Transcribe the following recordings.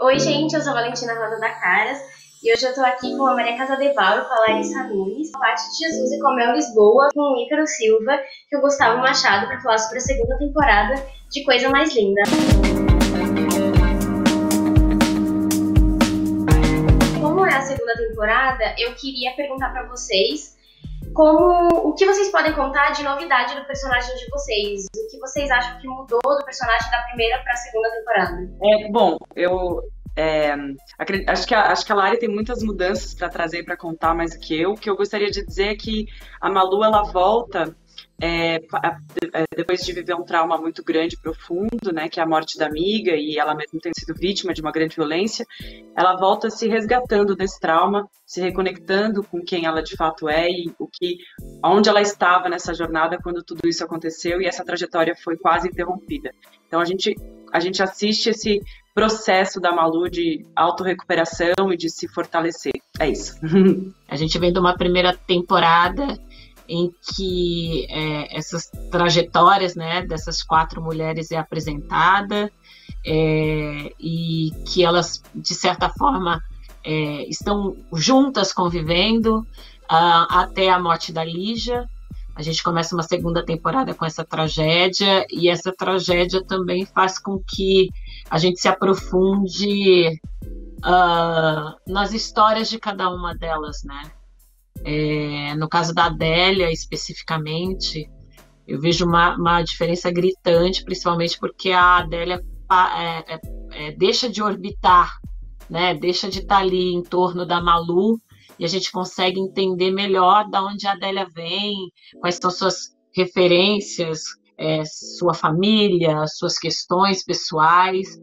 Oi, gente, eu sou a Valentina Rosa da Caras e hoje eu tô aqui com a Maria Casadevall, com a Larissa Nunes, com a Paty de Jesus e com a Mel Lisboa, com o Ícaro Silva e o Gustavo Machado para falar sobre a segunda temporada de Coisa Mais Linda. Como é a segunda temporada, eu queria perguntar para vocês o que vocês podem contar de novidade do personagem de vocês? O que vocês acham que mudou do personagem da primeira para a segunda temporada? Acho que a Lari tem muitas mudanças para trazer, para contar mais do que eu. O que eu gostaria de dizer é que a Malu, ela volta depois de viver um trauma muito grande, profundo, né, que é a morte da amiga, e ela mesma tem sido vítima de uma grande violência. Ela volta se resgatando desse trauma, se reconectando com quem ela de fato é e onde ela estava nessa jornada quando tudo isso aconteceu e essa trajetória foi quase interrompida. Então a gente assiste esse processo da Malu de autorrecuperação e de se fortalecer. É isso. A gente vem de uma primeira temporada em que essas trajetórias, né, dessas 4 mulheres é apresentada e que elas, de certa forma, estão juntas convivendo até a morte da Lígia. A gente começa uma segunda temporada com essa tragédia e essa tragédia também faz com que a gente se aprofunde nas histórias de cada uma delas, né? No caso da Adélia, especificamente, eu vejo uma diferença gritante, principalmente porque a Adélia deixa de orbitar, né? Deixa de estar ali em torno da Malu, e a gente consegue entender melhor de onde a Adélia vem, quais são suas referências, sua família, suas questões pessoais.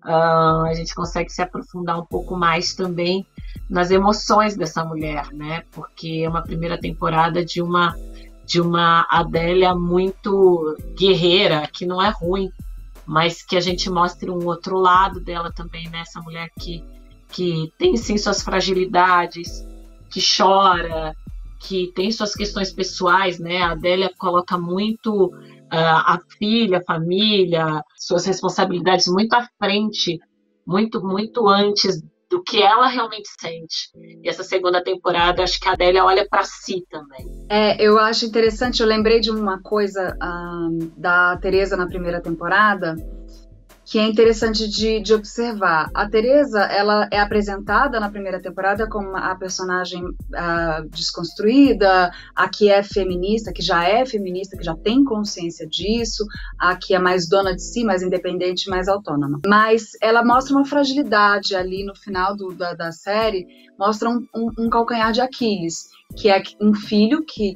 A gente consegue se aprofundar um pouco mais também nas emoções dessa mulher, né? Porque é uma primeira temporada de uma Adélia muito guerreira, que não é ruim, mas que a gente mostre um outro lado dela também, né? Essa mulher que tem sim suas fragilidades, que chora, que tem suas questões pessoais, né? A Adélia coloca muito a filha, a família, suas responsabilidades muito à frente, muito antes do que ela realmente sente. E essa segunda temporada, acho que a Adélia olha para si também. Eu acho interessante, eu lembrei de uma coisa da Teresa na primeira temporada, que é interessante de observar. A Teresa, ela é apresentada na primeira temporada como a personagem desconstruída, a que é feminista, que já tem consciência disso, a que é mais dona de si, mais independente, mais autônoma. Mas ela mostra uma fragilidade ali no final da série, mostra um calcanhar de Aquiles, que é um filho que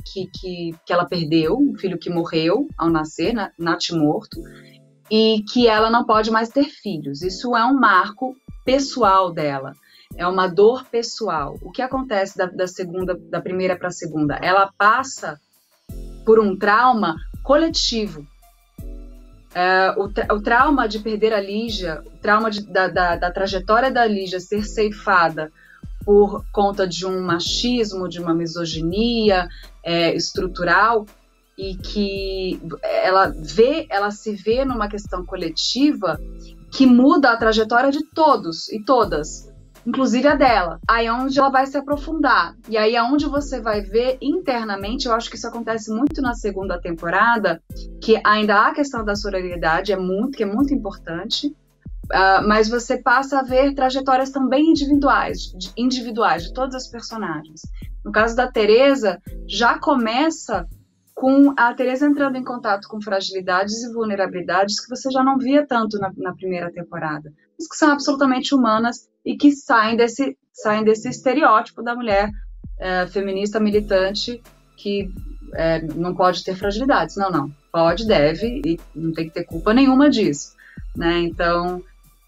ela perdeu, um filho que morreu ao nascer, natimorto, e que ela não pode mais ter filhos. Isso é um marco pessoal dela, é uma dor pessoal. O que acontece da primeira para a segunda? Ela passa por um trauma coletivo. O trauma de perder a Lígia, o trauma da trajetória da Lígia ser ceifada por conta de um machismo, de uma misoginia estrutural, e que ela se vê numa questão coletiva que muda a trajetória de todos e todas, inclusive a dela. Aí é onde ela vai se aprofundar. E aí é onde você vai ver internamente, eu acho que isso acontece muito na segunda temporada, que ainda há a questão da sororidade, que é muito importante, mas você passa a ver trajetórias também individuais de todas as personagens. No caso da Teresa, já começa com a Teresa entrando em contato com fragilidades e vulnerabilidades que você já não via tanto na primeira temporada, mas que são absolutamente humanas e que saem desse estereótipo da mulher feminista militante que não pode ter fragilidades. Não. Pode, deve, e não tem que ter culpa nenhuma disso, né? Então,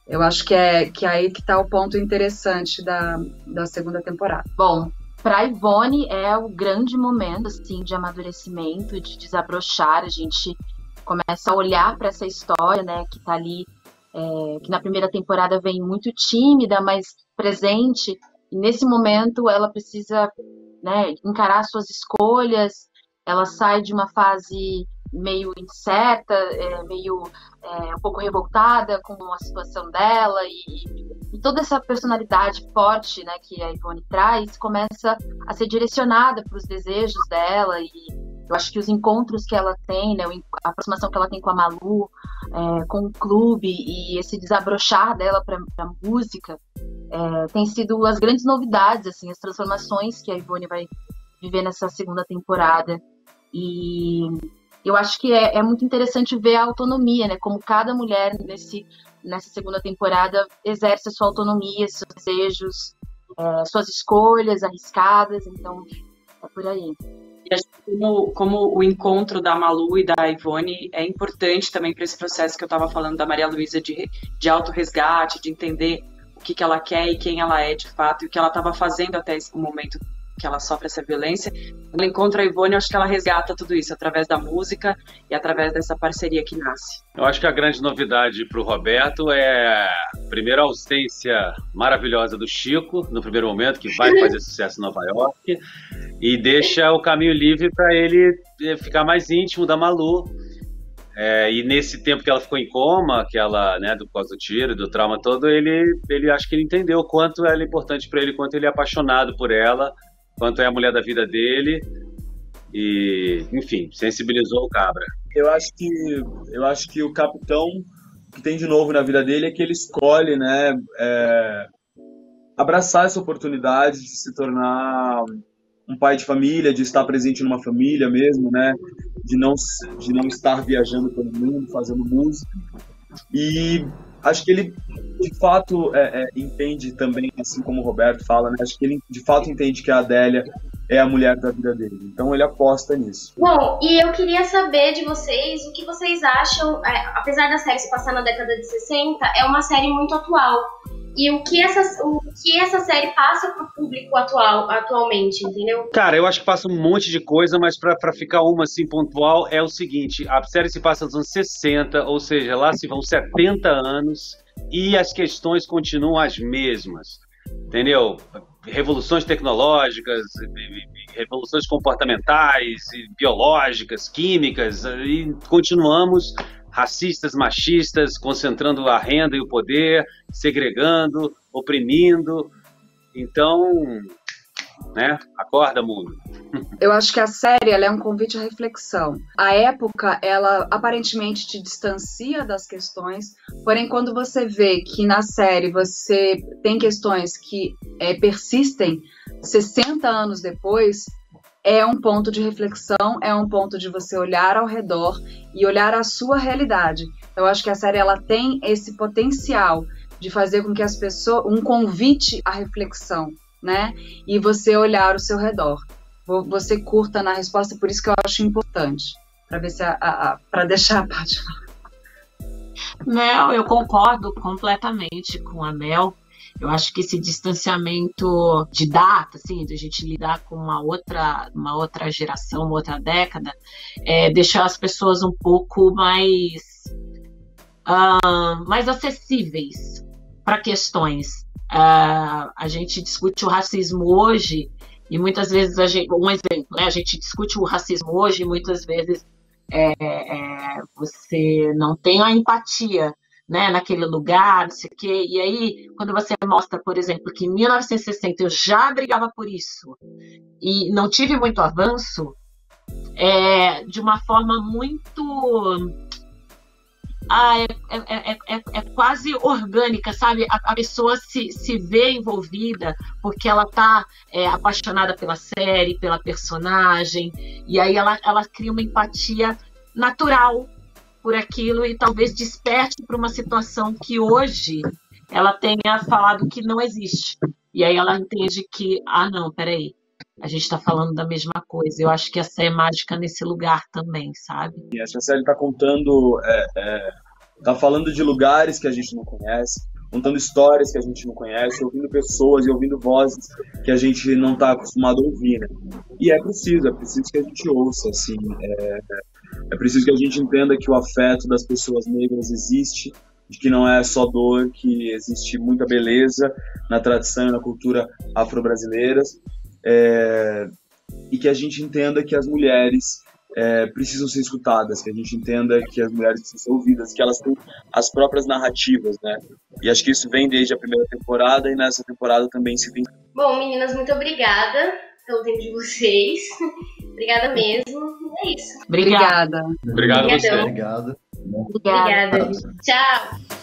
eu acho que é aí que está o ponto interessante da segunda temporada. Bom, para Ivone é o grande momento assim, de amadurecimento, de desabrochar. A gente começa a olhar para essa história, né, que está ali, que na primeira temporada vem muito tímida, mas presente. E nesse momento ela precisa, né, encarar suas escolhas. Ela sai de uma fase meio incerta, meio um pouco revoltada com a situação dela e toda essa personalidade forte, né, que a Ivone traz, começa a ser direcionada para os desejos dela, e eu acho que os encontros que ela tem, né, a aproximação que ela tem com a Malu, com o clube, e esse desabrochar dela para a música, tem sido as grandes novidades, assim, as transformações que a Ivone vai viver nessa segunda temporada. E eu acho que é muito interessante ver a autonomia, né, como cada mulher nessa segunda temporada exerce a sua autonomia, seus desejos, suas escolhas arriscadas, então é por aí. E acho que como o encontro da Malu e da Ivone é importante também para esse processo que eu estava falando da Maria Luísa de autorresgate, de entender o que ela quer e quem ela é de fato, e o que ela estava fazendo até esse momento que ela sofre essa violência. Ela encontra a Ivone, eu acho que ela resgata tudo isso através da música e através dessa parceria que nasce. Eu acho que a grande novidade para o Roberto é, primeiro, a ausência maravilhosa do Chico, no primeiro momento, que vai fazer sucesso em Nova York, e deixa o caminho livre para ele ficar mais íntimo da Malu. E nesse tempo que ela ficou em coma, que ela, né, por causa do tiro, do trauma todo, ele acho que ele entendeu o quanto ela é importante para ele, quanto ele é apaixonado por ela, quanto é a mulher da vida dele, e, enfim, sensibilizou o cabra. Eu acho que o capitão, o que tem de novo na vida dele é que ele escolhe, né, abraçar essa oportunidade de se tornar um pai de família, de estar presente numa família mesmo, né, de não estar viajando pelo mundo, fazendo música. E acho que ele, de fato, entende também, assim como o Roberto fala, né? Acho que ele, de fato, entende que a Adélia é a mulher da vida dele. Então, ele aposta nisso. Bom, e eu queria saber de vocês o que vocês acham, apesar da série se passar na década de 60, é uma série muito atual. E o que essa série passa pro público atualmente, entendeu? Cara, eu acho que passa um monte de coisa, mas pra ficar uma assim pontual é o seguinte: a série se passa nos anos 60, ou seja, lá se vão 70 anos e as questões continuam as mesmas, entendeu? Revoluções tecnológicas, revoluções comportamentais, biológicas, químicas, e continuamos racistas, machistas, concentrando a renda e o poder, segregando, oprimindo. Então, né? Acorda, mundo. Eu acho que a série ela é um convite à reflexão. A época, ela aparentemente te distancia das questões, porém, quando você vê que na série você tem questões que persistem 60 anos depois, é um ponto de reflexão, é um ponto de você olhar ao redor e olhar a sua realidade. Eu acho que a série ela tem esse potencial de fazer com que as pessoas, um convite à reflexão, né? E você olhar o seu redor. Você curta na resposta, por isso que eu acho importante, para ver se para deixar a Paty falar. Mel, eu concordo completamente com a Mel. Eu acho que esse distanciamento de data, assim, de a gente lidar com uma outra geração, uma outra década, deixar as pessoas um pouco mais acessíveis para questões. A gente discute o racismo hoje e muitas vezes um exemplo, né? A gente discute o racismo hoje e muitas vezes você não tem a empatia, né, naquele lugar, não sei o quê. E aí, quando você mostra, por exemplo, que em 1960 eu já brigava por isso e não tive muito avanço, de uma forma muito... é quase orgânica, sabe? A pessoa se vê envolvida porque ela está apaixonada pela série, pela personagem, e aí ela cria uma empatia natural por aquilo e talvez desperte para uma situação que hoje ela tenha falado que não existe. E aí ela entende que, não, peraí, a gente está falando da mesma coisa. Eu acho que essa é mágica nesse lugar também, sabe? E essa série está contando, tá falando de lugares que a gente não conhece, contando histórias que a gente não conhece, ouvindo pessoas e ouvindo vozes que a gente não está acostumado a ouvir, né? E é preciso que a gente ouça, assim, é preciso que a gente entenda que o afeto das pessoas negras existe, de que não é só dor, que existe muita beleza na tradição e na cultura afro-brasileiras, e que a gente entenda que as mulheres precisam ser escutadas, que a gente entenda que as mulheres precisam ser ouvidas, que elas têm as próprias narrativas, né? E acho que isso vem desde a primeira temporada e nessa temporada também se tem. Bom, meninas, muito obrigada pelo tempo de vocês. Obrigada mesmo. É isso. Obrigada. Obrigado a você. Obrigadão. Obrigado. Obrigada. Obrigada. Tchau.